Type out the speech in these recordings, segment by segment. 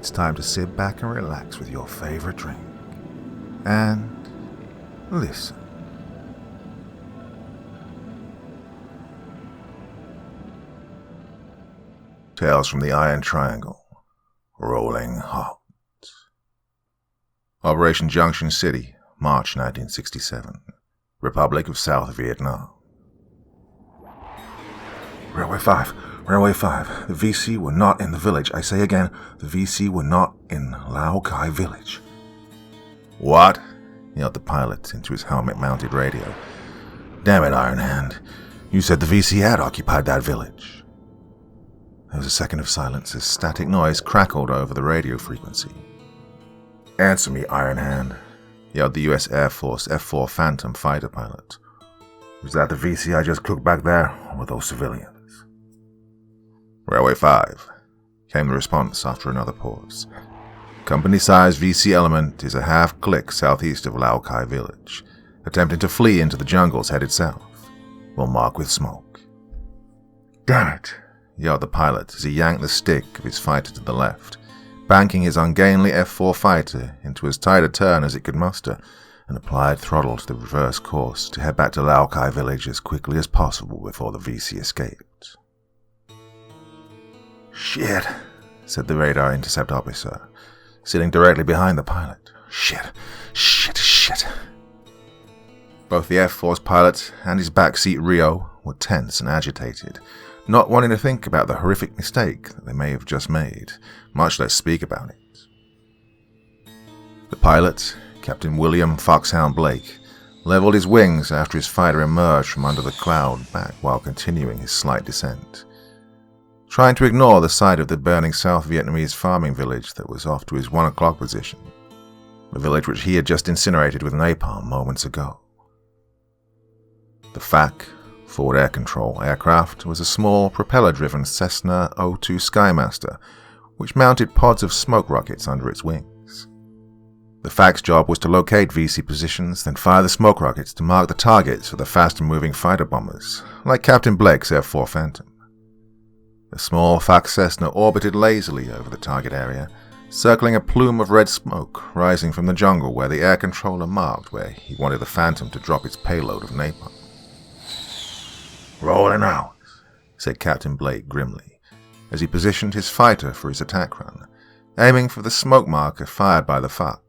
it's time to sit back and relax with your favorite drink. And listen. Tales from the Iron Triangle. Rolling Hot. Operation Junction City, March 1967. Republic of South Vietnam. Railway 5. The VC were not in the village. I say again, the VC were not in Lao Cai village. What? Yelled the pilot into his helmet-mounted radio. Damn it, Iron Hand. You said the VC had occupied that village. There was a second of silence as static noise crackled over the radio frequency. Answer me, Iron Hand, yelled the U.S. Air Force F-4 Phantom fighter pilot. Was that the VC I just cooked back there, or were those civilians? Railway 5, came the response after another pause. Company-sized VC element is a half-click southeast of Lao Cai village, attempting to flee into the jungles headed south. We'll mark with smoke. Damn it, yelled the pilot as he yanked the stick of his fighter to the left, banking his ungainly F-4 fighter into as tight a turn as it could muster, and applied throttle to the reverse course to head back to Lao Cai village as quickly as possible before the VC escaped. Shit, said the radar intercept officer, sitting directly behind the pilot. Shit. Both the F-Force pilot and his backseat Rio were tense and agitated, not wanting to think about the horrific mistake that they may have just made, much less speak about it. The pilot, Captain William Foxhound Blake, leveled his wings after his fighter emerged from under the cloud back while continuing his slight descent, trying to ignore the sight of the burning South Vietnamese farming village that was off to his 1 o'clock position, the village which he had just incinerated with napalm moments ago. The FAC, Forward Air Control aircraft, was a small propeller-driven Cessna 02 Skymaster, which mounted pods of smoke rockets under its wings. The FAC's job was to locate VC positions, then fire the smoke rockets to mark the targets for the faster-moving fighter bombers, like Captain Blake's F-4 Phantom. The small FAC Cessna orbited lazily over the target area, circling a plume of red smoke rising from the jungle where the air controller marked where he wanted the Phantom to drop its payload of napalm. Rolling out, said Captain Blake grimly, as he positioned his fighter for his attack run, aiming for the smoke marker fired by the FAC.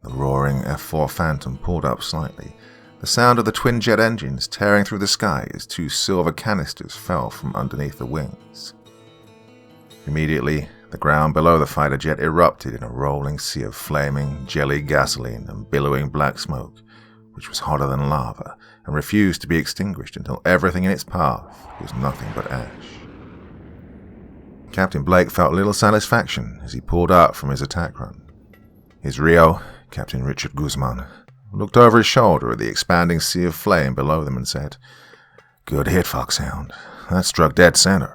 The roaring F-4 Phantom pulled up slightly, the sound of the twin-jet engines tearing through the sky as 2 silver canisters fell from underneath the wings. Immediately, the ground below the fighter jet erupted in a rolling sea of flaming, jelly gasoline and billowing black smoke, which was hotter than lava and refused to be extinguished until everything in its path was nothing but ash. Captain Blake felt little satisfaction as he pulled out from his attack run. His Rio, Captain Richard Guzman, looked over his shoulder at the expanding sea of flame below them and said, Good hit, Foxhound. That struck dead center.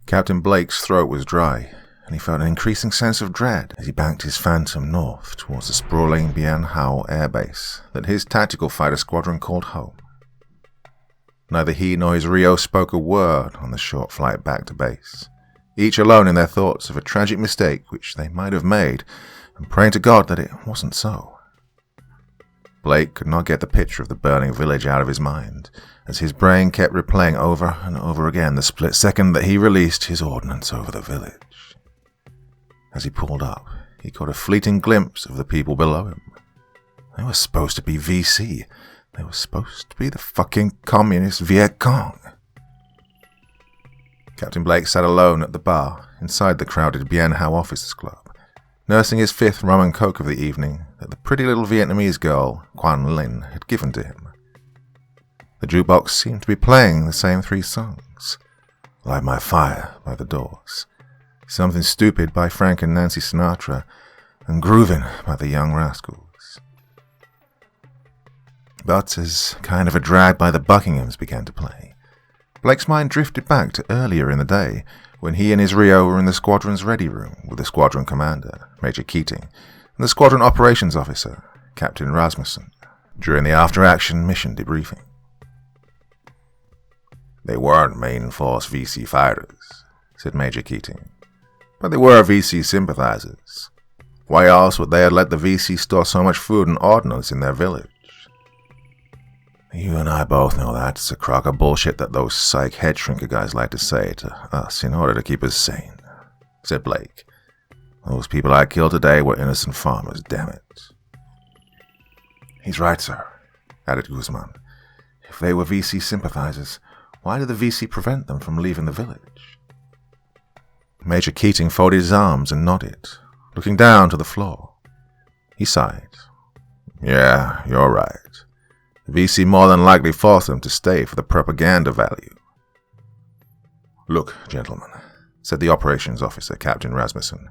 Captain Blake's throat was dry, and he felt an increasing sense of dread as he banked his Phantom north towards the sprawling Bien Hao air base that his tactical fighter squadron called home. Neither he nor his Rio spoke a word on the short flight back to base, each alone in their thoughts of a tragic mistake which they might have made, and praying to God that it wasn't so. Blake could not get the picture of the burning village out of his mind, as his brain kept replaying over and over again the split second that he released his ordnance over the village. As he pulled up, he caught a fleeting glimpse of the people below him. They were supposed to be VC. They were supposed to be the fucking communist Viet Cong. Captain Blake sat alone at the bar inside the crowded Bien Hao Officers Club, nursing his 5th rum and coke of the evening that the pretty little Vietnamese girl, Quan Lin, had given to him. The jukebox seemed to be playing the same 3 songs. Light My Fire by The Doors, Something Stupid by Frank and Nancy Sinatra, and Groovin' by the Young Rascals. But as kind of a drag by the Buckinghams began to play, Blake's mind drifted back to earlier in the day, when he and his Rio were in the squadron's ready room with the squadron commander, Major Keating, and the squadron operations officer, Captain Rasmussen, during the after-action mission debriefing. They weren't main force VC fighters, said Major Keating. But they were VC sympathizers. Why else would they have let the VC store so much food and ordnance in their village? You and I both know that's a crock of bullshit that those psych head shrinker guys like to say to us in order to keep us sane, said Blake. Those people I killed today were innocent farmers, damn it. He's right, sir, added Guzman. If they were VC sympathizers, why did the VC prevent them from leaving the village? Major Keating folded his arms and nodded, looking down to the floor. He sighed. Yeah, you're right. The VC more than likely forced them to stay for the propaganda value. Look, gentlemen, said the operations officer, Captain Rasmussen.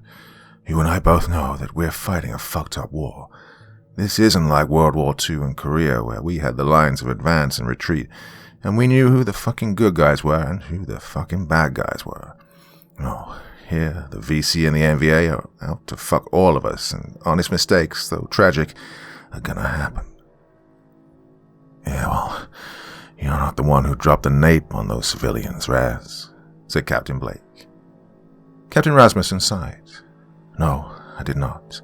You and I both know that we're fighting a fucked up war. This isn't like World War II in Korea, where we had the lines of advance and retreat, and we knew who the fucking good guys were and who the fucking bad guys were. No, here the VC and the NVA are out to fuck all of us, and honest mistakes, though tragic, are gonna happen. Yeah, well, you're not the one who dropped the nape on those civilians, Raz, said Captain Blake. Captain Rasmussen sighed. No, I did not,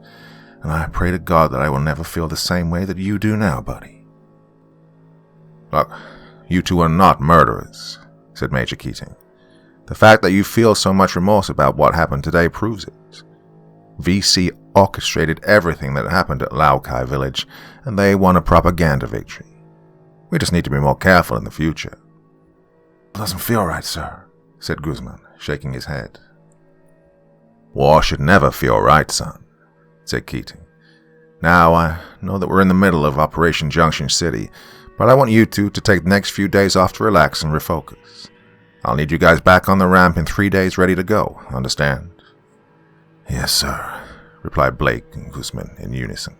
and I pray to God that I will never feel the same way that you do now, buddy. Look, you two are not murderers, said Major Keating. The fact that you feel so much remorse about what happened today proves it. VC orchestrated everything that happened at Laukai village, and they won a propaganda victory. We just need to be more careful in the future. It doesn't feel right, sir, said Guzman, shaking his head. War should never feel right, son, said Keating. Now, I know that we're in the middle of Operation Junction City, but I want you two to take the next few days off to relax and refocus. I'll need you guys back on the ramp in 3 days ready to go, understand? Yes, sir, replied Blake and Guzman in unison.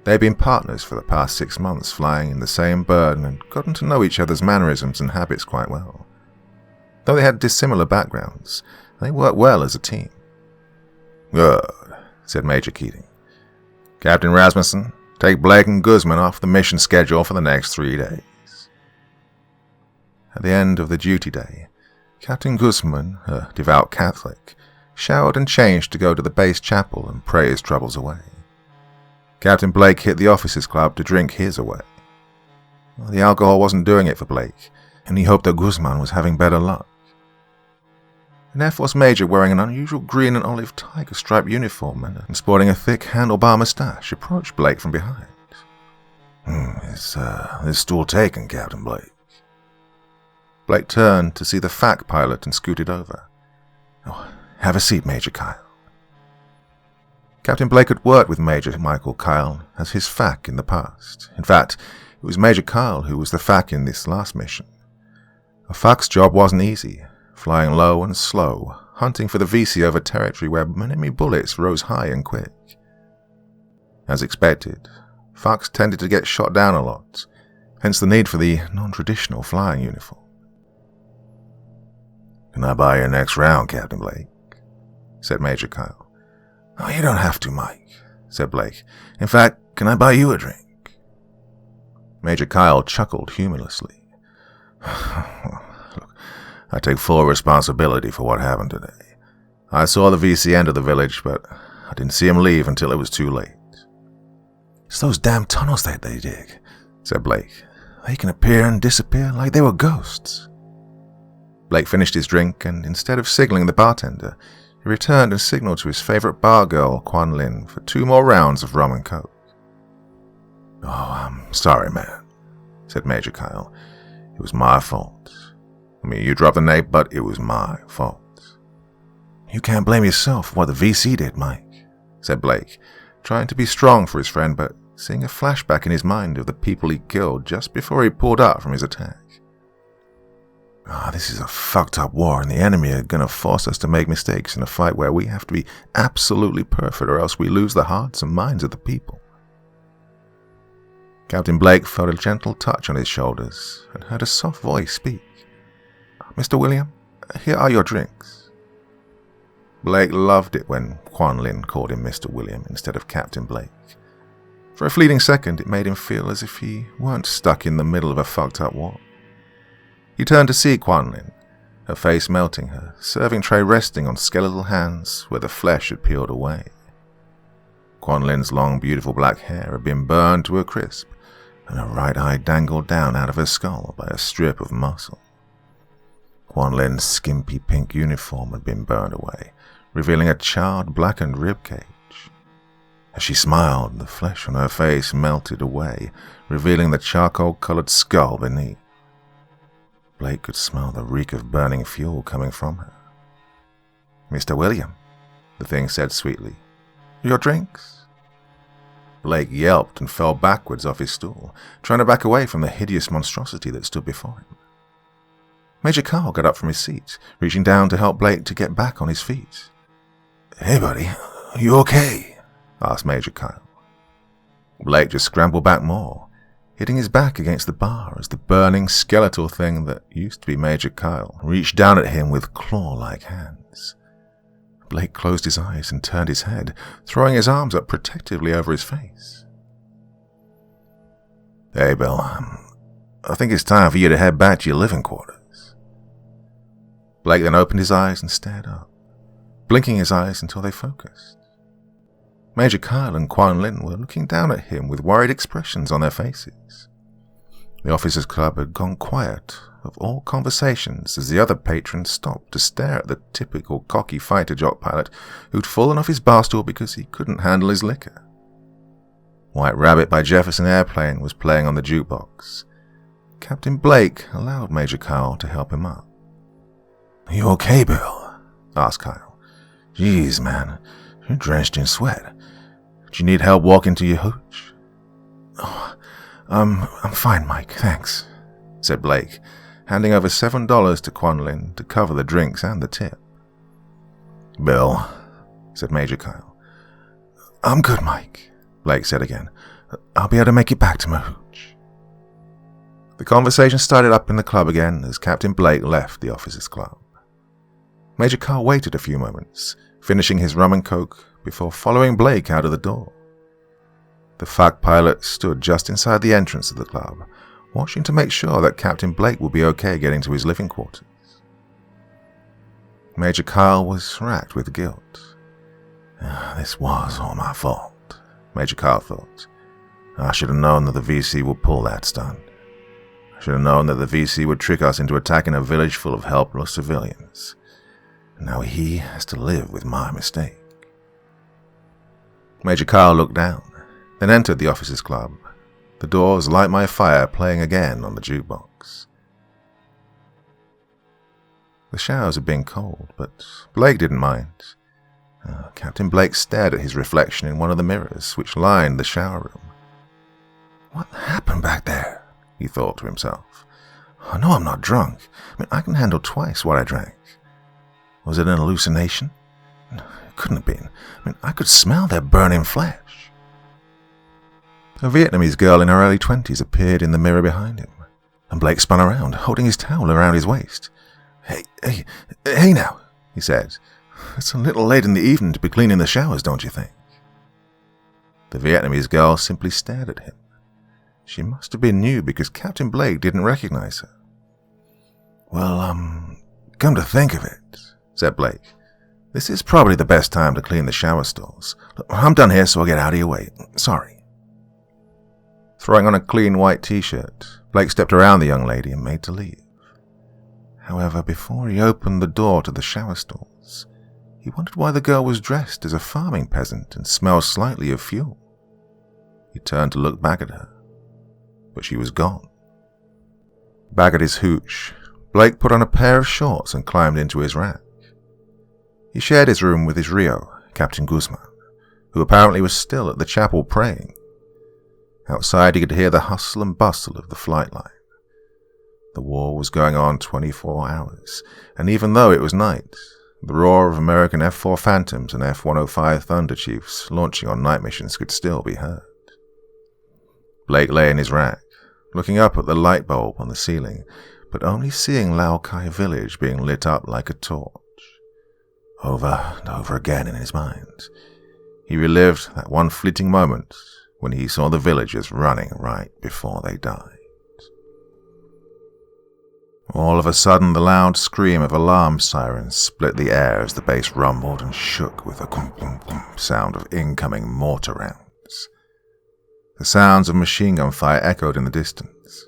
They had been partners for the past 6 months, flying in the same bird and had gotten to know each other's mannerisms and habits quite well. Though they had dissimilar backgrounds, they worked well as a team. Good, said Major Keating. Captain Rasmussen, take Blake and Guzman off the mission schedule for the next 3 days. At the end of the duty day, Captain Guzman, a devout Catholic, showered and changed to go to the base chapel and pray his troubles away. Captain Blake hit the officers' club to drink his away. The alcohol wasn't doing it for Blake, and he hoped that Guzman was having better luck. An Air Force major wearing an unusual green and olive tiger-striped uniform and sporting a thick handlebar moustache approached Blake from behind. Is this stool taken, Captain Blake? Blake turned to see the FAC pilot and scooted over. Oh, have a seat, Major Kyle. Captain Blake had worked with Major Michael Kyle as his FAC in the past. In fact, it was Major Kyle who was the FAC in this last mission. A FAC's job wasn't easy, flying low and slow, hunting for the VC over territory where enemy bullets rose high and quick. As expected, FACs tended to get shot down a lot, hence the need for the non-traditional flying uniform. Can I buy your next round, Captain Blake? Said Major Kyle. Oh, you don't have to, Mike, said Blake. In fact, can I buy you a drink? Major Kyle chuckled humorlessly. Look, I take full responsibility for what happened today. I saw the VC enter the village, but I didn't see him leave until it was too late. It's those damn tunnels that they dig, said Blake. They can appear and disappear like they were ghosts. Blake finished his drink, and instead of signaling the bartender, he returned and signaled to his favorite bar girl, Quan Lin, for 2 more rounds of rum and coke. Oh, I'm sorry, man, said Major Kyle. It was my fault. I mean, you dropped the nape, but it was my fault. You can't blame yourself for what the VC did, Mike, said Blake, trying to be strong for his friend, but seeing a flashback in his mind of the people he killed just before he pulled out from his attack. This is a fucked up war, and the enemy are going to force us to make mistakes in a fight where we have to be absolutely perfect or else we lose the hearts and minds of the people. Captain Blake felt a gentle touch on his shoulders and heard a soft voice speak. Mr. William, here are your drinks. Blake loved it when Quan Lin called him Mr. William instead of Captain Blake. For a fleeting second, it made him feel as if he weren't stuck in the middle of a fucked up war. He turned to see Quan Lin, her face melting, her serving tray resting on skeletal hands where the flesh had peeled away. Quan Lin's long, beautiful black hair had been burned to a crisp, and her right eye dangled down out of her skull by a strip of muscle. Quan Lin's skimpy pink uniform had been burned away, revealing a charred, blackened ribcage. As she smiled, the flesh on her face melted away, revealing the charcoal-colored skull beneath. Blake could smell the reek of burning fuel coming from her. "Mr. William," the thing said sweetly, "your drinks?" Blake yelped and fell backwards off his stool, trying to back away from the hideous monstrosity that stood before him. Major Carl got up from his seat, reaching down to help Blake to get back on his feet. "Hey, buddy, are you okay?" asked Major Kyle. Blake just scrambled back more, hitting his back against the bar as the burning skeletal thing that used to be Major Kyle reached down at him with claw-like hands. Blake closed his eyes and turned his head, throwing his arms up protectively over his face. "Hey, Bill, I think it's time for you to head back to your living quarters." Blake then opened his eyes and stared up, blinking his eyes until they focused. Major Kyle and Quan Lin were looking down at him with worried expressions on their faces. The Officers' Club had gone quiet of all conversations as the other patrons stopped to stare at the typical cocky fighter jock pilot who'd fallen off his bar stool because he couldn't handle his liquor. White Rabbit by Jefferson Airplane was playing on the jukebox. Captain Blake allowed Major Kyle to help him up. "Are you okay, Bill?" asked Kyle. "Jeez, man, you're drenched in sweat. Do you need help walking to your hooch?" "Oh, I'm fine, Mike, thanks," said Blake, handing over $7 to Quan Lin to cover the drinks and the tip. "Bill," said Major Kyle. "I'm good, Mike," Blake said again. "I'll be able to make it back to my hooch." The conversation started up in the club again as Captain Blake left the Officers' Club. Major Kyle waited a few moments, finishing his rum and coke before following Blake out of the door. The fag pilot stood just inside the entrance of the club, watching to make sure that Captain Blake would be okay getting to his living quarters. Major Kyle was racked with guilt. This was all my fault, Major Kyle thought. I should have known that the VC would pull that stunt. I should have known that the VC would trick us into attacking a village full of helpless civilians. Now he has to live with my mistake. Major Kyle looked down, then entered the Officers' Club, the doors light my fire playing again on the jukebox. The showers had been cold, but Blake didn't mind. Captain Blake stared at his reflection in one of the mirrors which lined the shower room. What happened back there? He thought to himself. I know I'm not drunk. I can handle twice what I drank. Was it an hallucination? It couldn't have been. I could smell their burning flesh. A Vietnamese girl in her early 20s appeared in the mirror behind him, and Blake spun around, holding his towel around his waist. Hey now, he said. It's a little late in the evening to be cleaning the showers, don't you think? The Vietnamese girl simply stared at him. She must have been new because Captain Blake didn't recognize her. Well, come to think of it, said Blake, this is probably the best time to clean the shower stalls. Look, I'm done here, so I'll get out of your way. Sorry. Throwing on a clean white t-shirt, Blake stepped around the young lady and made to leave. However, before he opened the door to the shower stalls, he wondered why the girl was dressed as a farming peasant and smelled slightly of fuel. He turned to look back at her, but she was gone. Back at his hooch, Blake put on a pair of shorts and climbed into his rack. He shared his room with his Rio, Captain Guzman, who apparently was still at the chapel praying. Outside he could hear the hustle and bustle of the flight line. The war was going on 24 hours, and even though it was night, the roar of American F-4 Phantoms and F-105 Thunder Chiefs launching on night missions could still be heard. Blake lay in his rack, looking up at the light bulb on the ceiling, but only seeing Lao Kai village being lit up like a torch. Over and over again in his mind, he relived that one fleeting moment when he saw the villagers running right before they died. All of a sudden, the loud scream of alarm sirens split the air as the base rumbled and shook with a boom-boom-boom sound of incoming mortar rounds. The sounds of machine gun fire echoed in the distance,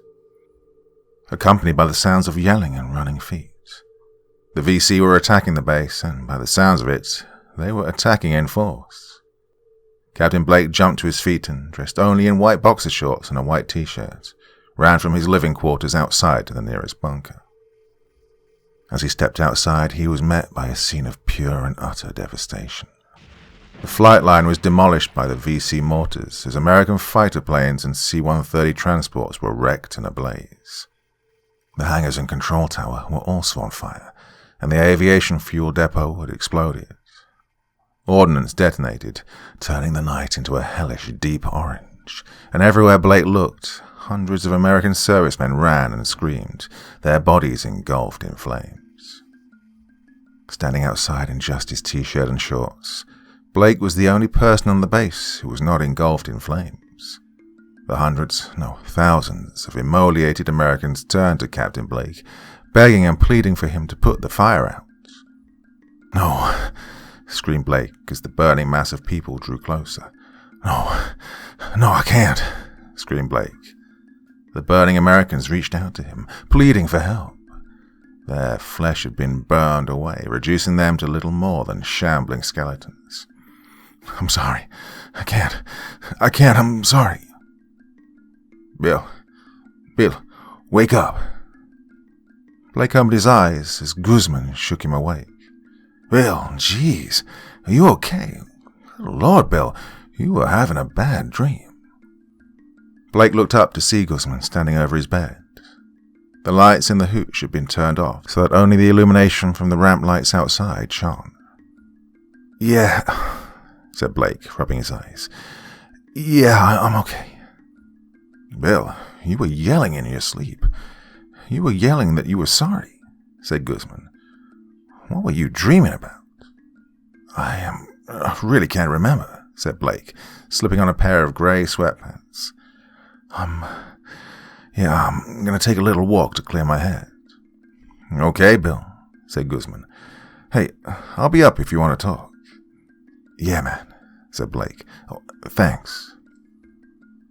accompanied by the sounds of yelling and running feet. The VC were attacking the base, and by the sounds of it, they were attacking in force. Captain Blake jumped to his feet and, dressed only in white boxer shorts and a white t-shirt, ran from his living quarters outside to the nearest bunker. As he stepped outside, he was met by a scene of pure and utter devastation. The flight line was demolished by the VC mortars as American fighter planes and C-130 transports were wrecked and ablaze. The hangars and control tower were also on fire, and the aviation fuel depot had exploded. Ordnance detonated, turning the night into a hellish deep orange, and everywhere Blake looked, hundreds of American servicemen ran and screamed, their bodies engulfed in flames. Standing outside in just his t-shirt and shorts, Blake was the only person on the base who was not engulfed in flames. The hundreds, no, thousands of immolated Americans turned to Captain Blake, begging and pleading for him to put the fire out. "No," screamed Blake as the burning mass of people drew closer. No, I can't," screamed Blake. The burning Americans reached out to him, pleading for help. Their flesh had been burned away, reducing them to little more than shambling skeletons. "I'm sorry. I can't. I'm sorry." Bill, wake up." Blake opened his eyes as Guzman shook him awake. "Bill, jeez, are you okay? Lord, Bill, you were having a bad dream." Blake looked up to see Guzman standing over his bed. The lights in the hooch had been turned off so that only the illumination from the ramp lights outside shone. "Yeah," said Blake, rubbing his eyes. "Yeah, I'm okay." "Bill, you were yelling in your sleep. You were yelling that you were sorry," said Guzman. "What were you dreaming about?" I really can't remember," said Blake, slipping on a pair of grey sweatpants. I'm going to take a little walk to clear my head." "Okay, Bill," said Guzman. "Hey, I'll be up if you want to talk." "Yeah, man," said Blake. "Oh, thanks."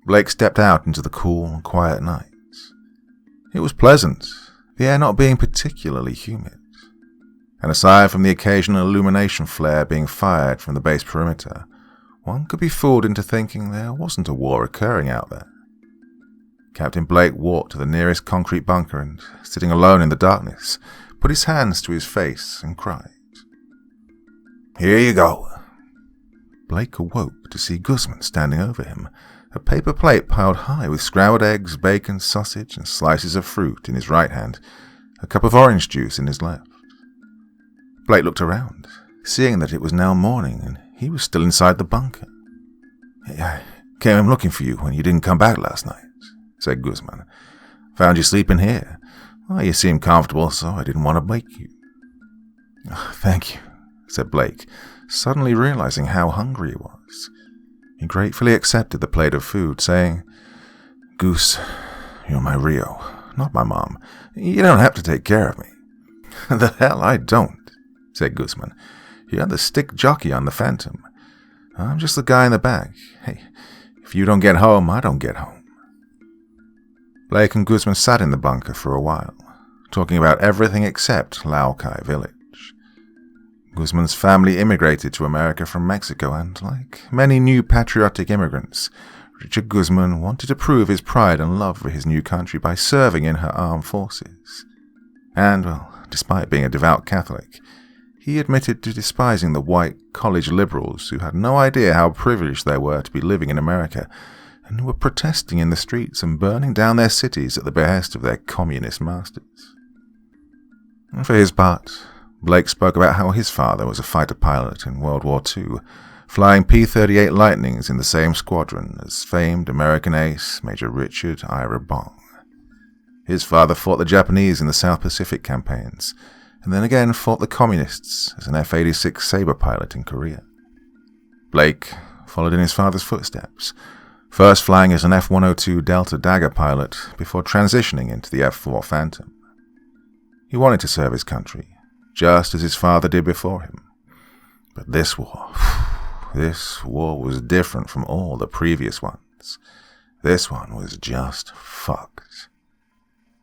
Blake stepped out into the cool, quiet night. It was pleasant, the air not being particularly humid. And aside from the occasional illumination flare being fired from the base perimeter, one could be fooled into thinking there wasn't a war occurring out there. Captain Blake walked to the nearest concrete bunker and, sitting alone in the darkness, put his hands to his face and cried. "Here you go." Blake awoke to see Guzman standing over him, a paper plate piled high with scrambled eggs, bacon, sausage, and slices of fruit in his right hand, a cup of orange juice in his left. Blake looked around, seeing that it was now morning and he was still inside the bunker. "I came looking for you when you didn't come back last night," said Guzman. "Found you sleeping here. Well, you seemed comfortable, so I didn't want to wake you." "Thank you," said Blake, suddenly realizing how hungry he was. He gratefully accepted the plate of food, saying, "Goose, you're my Rio, not my mom. You don't have to take care of me." "The hell I don't," said Guzman. "You're the stick jockey on the Phantom. I'm just the guy in the back. Hey, if you don't get home, I don't get home." Blake and Guzman sat in the bunker for a while, talking about everything except Laukai village. Guzman's family immigrated to America from Mexico, and like many new patriotic immigrants, Richard Guzman wanted to prove his pride and love for his new country by serving in her armed forces. And, well, despite being a devout Catholic, he admitted to despising the white college liberals who had no idea how privileged they were to be living in America, and who were protesting in the streets and burning down their cities at the behest of their communist masters. And for his part, Blake spoke about how his father was a fighter pilot in World War II, flying P-38 Lightnings in the same squadron as famed American ace Major Richard Ira Bong. His father fought the Japanese in the South Pacific campaigns, and then again fought the communists as an F-86 Sabre pilot in Korea. Blake followed in his father's footsteps, first flying as an F-102 Delta Dagger pilot before transitioning into the F-4 Phantom. He wanted to serve his country, just as his father did before him. But this war was different from all the previous ones. This one was just fucked.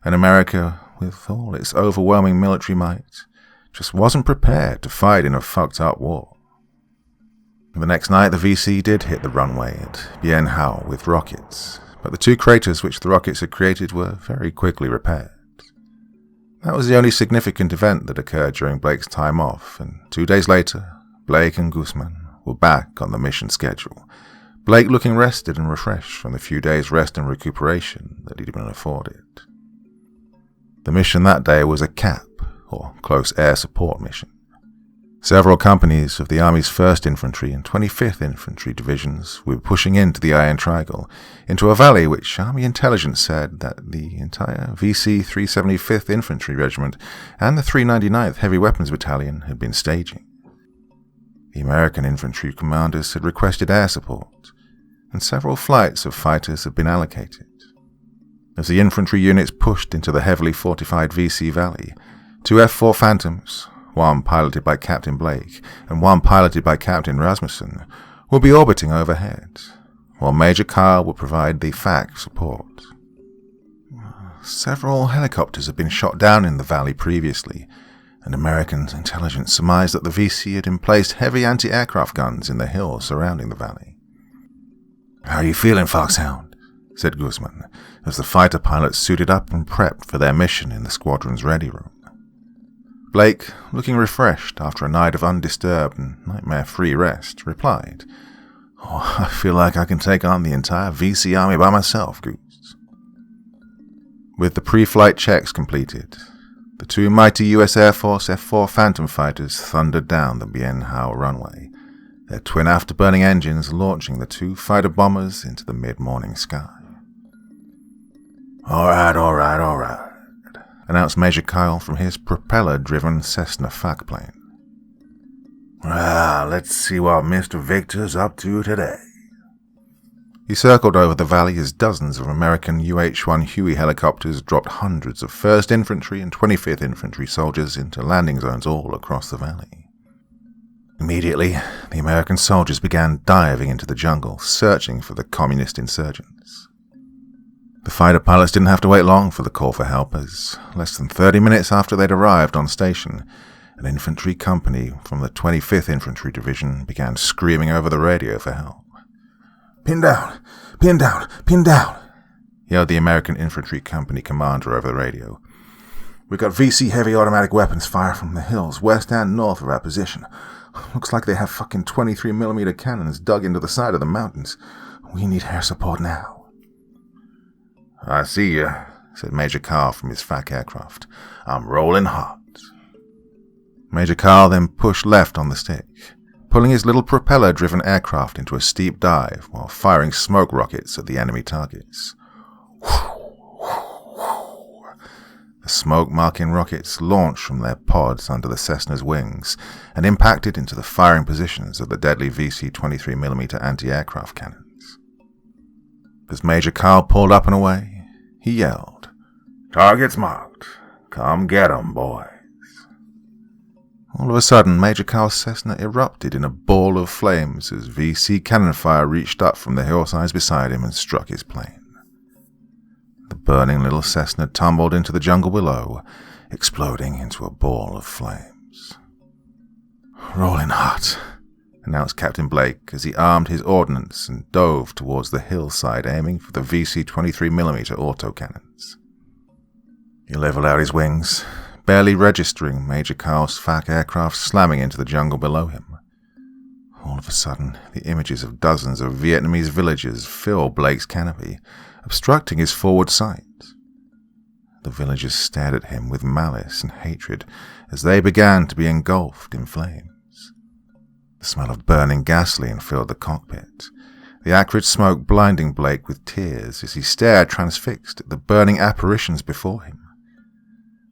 And America, with all its overwhelming military might, just wasn't prepared to fight in a fucked up war. The next night, the VC did hit the runway at Bien Hao with rockets, but the 2 craters which the rockets had created were very quickly repaired. That was the only significant event that occurred during Blake's time off, and 2 days later, Blake and Guzman were back on the mission schedule, Blake looking rested and refreshed from the few days' rest and recuperation that he'd been afforded. The mission that day was a CAP, or Close Air Support Mission. Several companies of the Army's 1st Infantry and 25th Infantry Divisions were pushing into the Iron Triangle, into a valley which Army intelligence said that the entire VC 375th Infantry Regiment and the 399th Heavy Weapons Battalion had been staging. The American infantry commanders had requested air support, and several flights of fighters had been allocated. As the infantry units pushed into the heavily fortified VC Valley, 2 F-4 Phantoms, one piloted by Captain Blake and one piloted by Captain Rasmussen, would be orbiting overhead, while Major Kyle would provide the FAC support. Several helicopters had been shot down in the valley previously, and American intelligence surmised that the VC had emplaced heavy anti-aircraft guns in the hills surrounding the valley. "How are you feeling, Foxhound?" said Guzman, as the fighter pilots suited up and prepped for their mission in the squadron's ready room. Blake, looking refreshed after a night of undisturbed and nightmare-free rest, replied, "Oh, I feel like I can take on the entire VC Army by myself, Goose." With the pre-flight checks completed, the 2 mighty U.S. Air Force F-4 Phantom fighters thundered down the Bien Hao runway, their twin afterburning engines launching the 2 fighter bombers into the mid-morning sky. All right, announced Major Kyle from his propeller-driven Cessna FAC plane. "Well, let's see what Mr. Victor's up to today." He circled over the valley as dozens of American UH-1 Huey helicopters dropped hundreds of 1st Infantry and 25th Infantry soldiers into landing zones all across the valley. Immediately, the American soldiers began diving into the jungle, searching for the communist insurgents. The fighter pilots didn't have to wait long for the call for help, as less than 30 minutes after they'd arrived on station, an infantry company from the 25th Infantry Division began screaming over the radio for help. "Pin down! Pin down! Pin down!" yelled the American Infantry Company commander over the radio. "We've got VC heavy automatic weapons fire from the hills west and north of our position. Looks like they have fucking 23mm cannons dug into the side of the mountains. We need air support now." "I see you," said Major Carl from his FAC aircraft. "I'm rolling hot." Major Carl then pushed left on the stick, pulling his little propeller-driven aircraft into a steep dive while firing smoke rockets at the enemy targets. The smoke-marking rockets launched from their pods under the Cessna's wings and impacted into the firing positions of the deadly VC 23mm anti-aircraft cannons. As Major Carl pulled up and away, he yelled, "Targets marked. Come get 'em, boys." All of a sudden, Major Carl's Cessna erupted in a ball of flames as VC cannon fire reached up from the hillsides beside him and struck his plane. The burning little Cessna tumbled into the jungle below, exploding into a ball of flames. "Rolling hot," announced Captain Blake as he armed his ordnance and dove towards the hillside aiming for the VC 23mm autocannons. He leveled out his wings, barely registering Major Carl's FAC aircraft slamming into the jungle below him. All of a sudden, the images of dozens of Vietnamese villagers filled Blake's canopy, obstructing his forward sight. The villagers stared at him with malice and hatred as they began to be engulfed in flames. The smell of burning gasoline filled the cockpit, the acrid smoke blinding Blake with tears as he stared transfixed at the burning apparitions before him.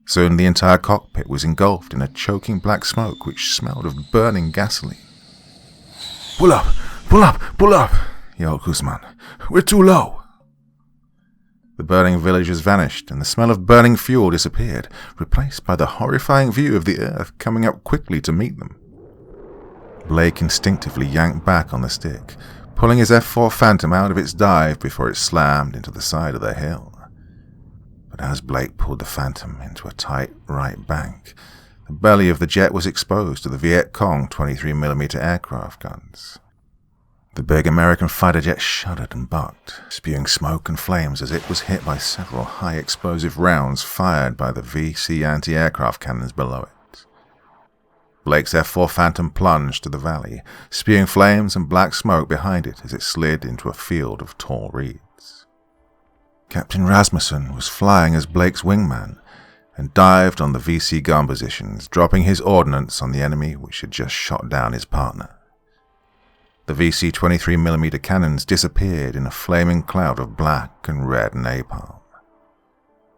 Soon the entire cockpit was engulfed in a choking black smoke which smelled of burning gasoline. "Pull up! Pull up! Pull up!" yelled Guzman. "We're too low!" The burning villagers vanished, and the smell of burning fuel disappeared, replaced by the horrifying view of the earth coming up quickly to meet them. Blake instinctively yanked back on the stick, pulling his F4 Phantom out of its dive before it slammed into the side of the hill. But as Blake pulled the Phantom into a tight right bank, the belly of the jet was exposed to the Viet Cong 23mm aircraft guns. The big American fighter jet shuddered and bucked, spewing smoke and flames as it was hit by several high-explosive rounds fired by the VC anti-aircraft cannons below it. Blake's F4 Phantom plunged to the valley, spewing flames and black smoke behind it as it slid into a field of tall reeds. Captain Rasmussen was flying as Blake's wingman and dived on the VC gun positions, dropping his ordnance on the enemy which had just shot down his partner. The VC 23mm cannons disappeared in a flaming cloud of black and red napalm.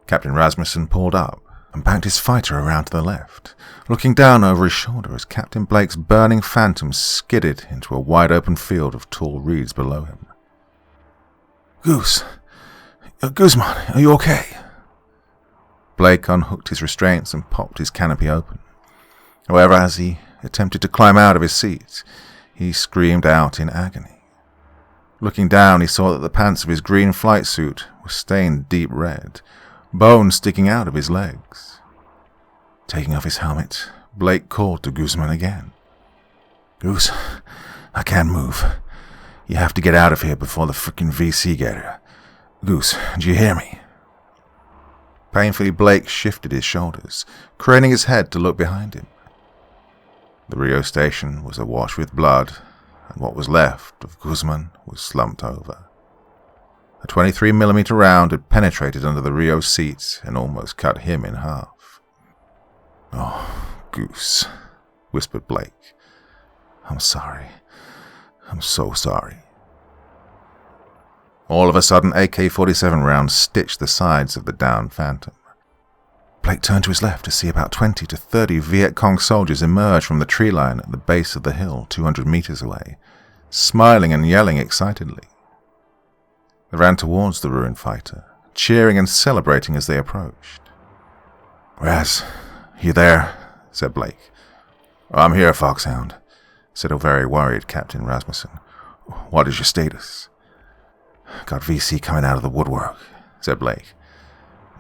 Captain Rasmussen pulled up and banked his fighter around to the left, looking down over his shoulder as Captain Blake's burning Phantom skidded into a wide-open field of tall reeds below him. Guzman, are you okay?" Blake unhooked his restraints and popped his canopy open. However, as he attempted to climb out of his seat, he screamed out in agony. Looking down, he saw that the pants of his green flight suit were stained deep red, bones sticking out of his legs. Taking off his helmet, Blake called to Guzman again. "Goose, I can't move. You have to get out of here before the frickin' VC get here. Goose, do you hear me?" Painfully, Blake shifted his shoulders, craning his head to look behind him. The Rio station was awash with blood, and what was left of Guzman was slumped over. A 23mm round had penetrated under the Rio seat and almost cut him in half. "Oh, Goose," whispered Blake. "I'm sorry. I'm so sorry." All of a sudden, AK-47 rounds stitched the sides of the downed Phantom. Blake turned to his left to see about 20 to 30 Viet Cong soldiers emerge from the tree line at the base of the hill 200 meters away, smiling and yelling excitedly. They ran towards the ruined fighter, cheering and celebrating as they approached. "Raz, you there?" said Blake. "I'm here, Foxhound," said a very worried Captain Rasmussen. "What is your status?" "Got VC coming out of the woodwork," said Blake.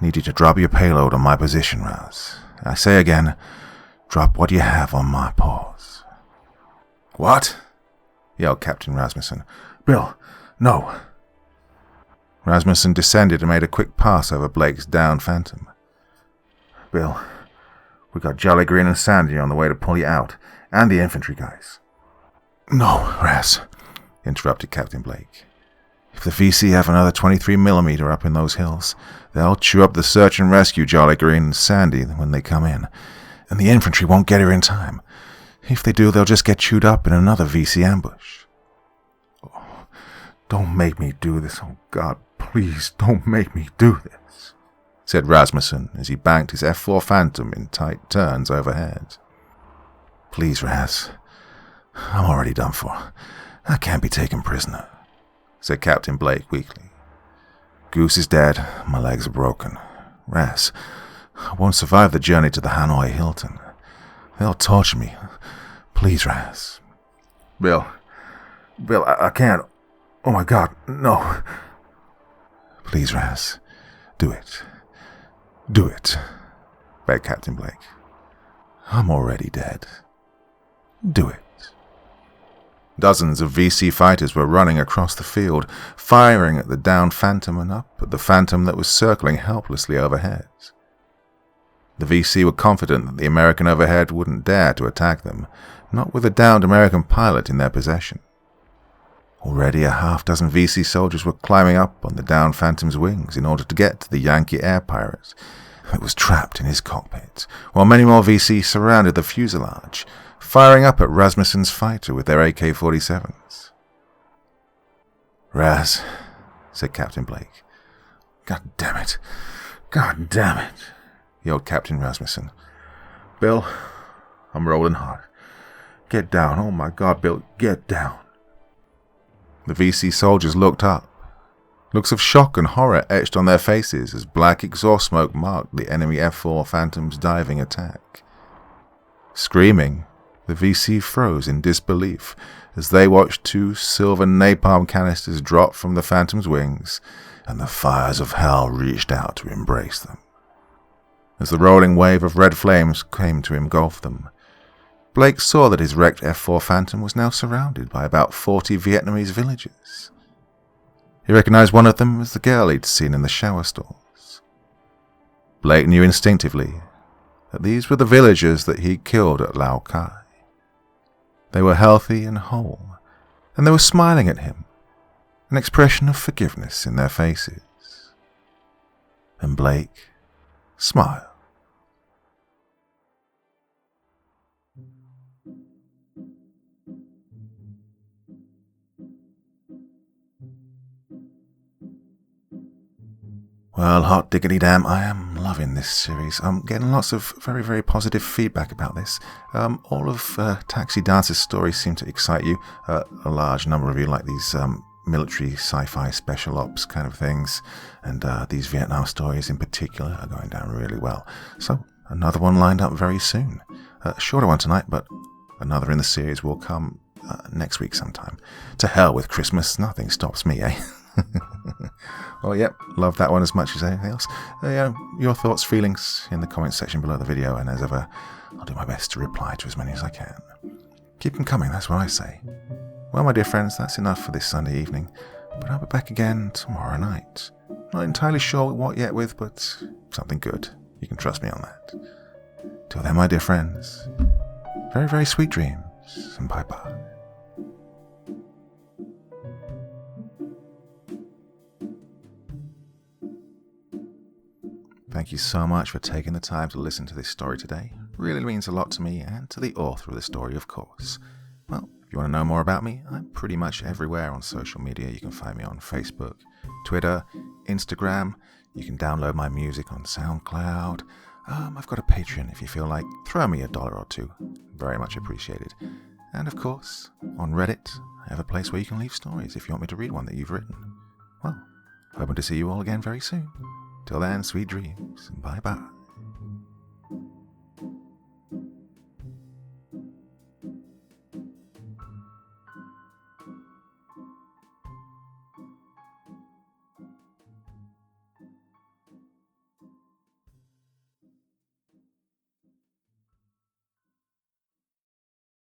"Need you to drop your payload on my position, Raz. I say again, drop what you have on my paws." "What?" yelled Captain Rasmussen. "Bill, no." Rasmussen descended and made a quick pass over Blake's downed Phantom. "Bill, we got Jolly Green and Sandy on the way to pull you out, and the infantry guys." "No, Raz," interrupted Captain Blake. "If the VC have another 23mm up in those hills, they'll chew up the search and rescue Jolly Green and Sandy when they come in, and the infantry won't get here in time. If they do, they'll just get chewed up in another VC ambush." "Oh, don't make me do this. Oh, God, please don't make me do this," said Rasmussen as he banked his F4 Phantom in tight turns overhead. "Please, Raz. I'm already done for. I can't be taken prisoner," said Captain Blake weakly. "Goose is dead. My legs are broken. Raz, I won't survive the journey to the Hanoi Hilton. They'll torture me. Please, Raz." Bill, I can't. Oh my God, no." "Please, Raz, do it. Do it," begged Captain Blake. "I'm already dead. Do it." Dozens of VC fighters were running across the field, firing at the downed Phantom and up at the Phantom that was circling helplessly overhead. The VC were confident that the American overhead wouldn't dare to attack them, not with a downed American pilot in their possession. Already a half-dozen VC soldiers were climbing up on the downed Phantom's wings in order to get to the Yankee air pirate that was trapped in his cockpit, while many more VC surrounded the fuselage, firing up at Rasmussen's fighter with their AK-47s. "Raz," said Captain Blake. God damn it, yelled Captain Rasmussen. "Bill, I'm rolling hard. Get down, oh my God, Bill, get down." The VC soldiers looked up. Looks of shock and horror etched on their faces as black exhaust smoke marked the enemy F4 Phantom's diving attack. Screaming, the VC froze in disbelief as they watched 2 silver napalm canisters drop from the Phantom's wings, and the fires of hell reached out to embrace them. As the rolling wave of red flames came to engulf them, Blake saw that his wrecked F4 Phantom was now surrounded by about 40 Vietnamese villagers. He recognized one of them as the girl he'd seen in the shower stalls. Blake knew instinctively that these were the villagers that he killed at Lao Kai. They were healthy and whole, and they were smiling at him, an expression of forgiveness in their faces. And Blake smiled. Well, hot diggity damn, I am loving this series. I'm getting lots of very, very positive feedback about this. All of Taxi Dance's stories seem to excite you. A large number of you like these military sci-fi special ops kind of things, and these Vietnam stories in particular are going down really well. So, another one lined up very soon. A shorter one tonight, but another in the series will come next week sometime. To hell with Christmas, nothing stops me, eh? Well, yep, love that one as much as anything else. Your thoughts, feelings in the comments section below the video, and as ever, I'll do my best to reply to as many as I can. Keep them coming, that's what I say. Well, my dear friends, that's enough for this Sunday evening, but I'll be back again tomorrow night. Not entirely sure what yet with, but something good. You can trust me on that. Till then, my dear friends, very, very sweet dreams, and bye-bye. Thank you so much for taking the time to listen to this story today. It really means a lot to me and to the author of the story, of course. Well, if you want to know more about me, I'm pretty much everywhere on social media. You can find me on Facebook, Twitter, Instagram. You can download my music on SoundCloud. I've got a Patreon if you feel like. Throw me $1 or $2. Very much appreciated. And of course, on Reddit, I have a place where you can leave stories if you want me to read one that you've written. Well, hoping to see you all again very soon. Till then, sweet dreams, and bye-bye.